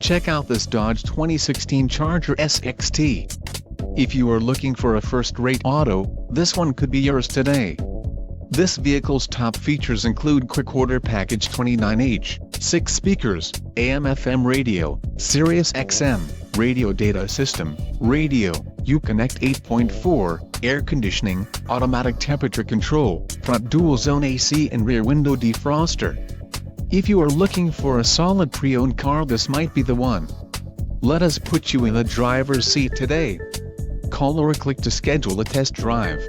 Check out this Dodge 2016 Charger SXT. If you are looking for a first-rate auto, this one could be yours today. This vehicle's top features include quick order package 29H, 6 speakers, AM/FM radio, Sirius XM, radio data system, radio, Uconnect 8.4, air conditioning, automatic temperature control, front dual-zone AC and rear window defroster. If you are looking for a solid pre-owned car, this might be the one. Let us put you in the driver's seat today. Call or click to schedule a test drive.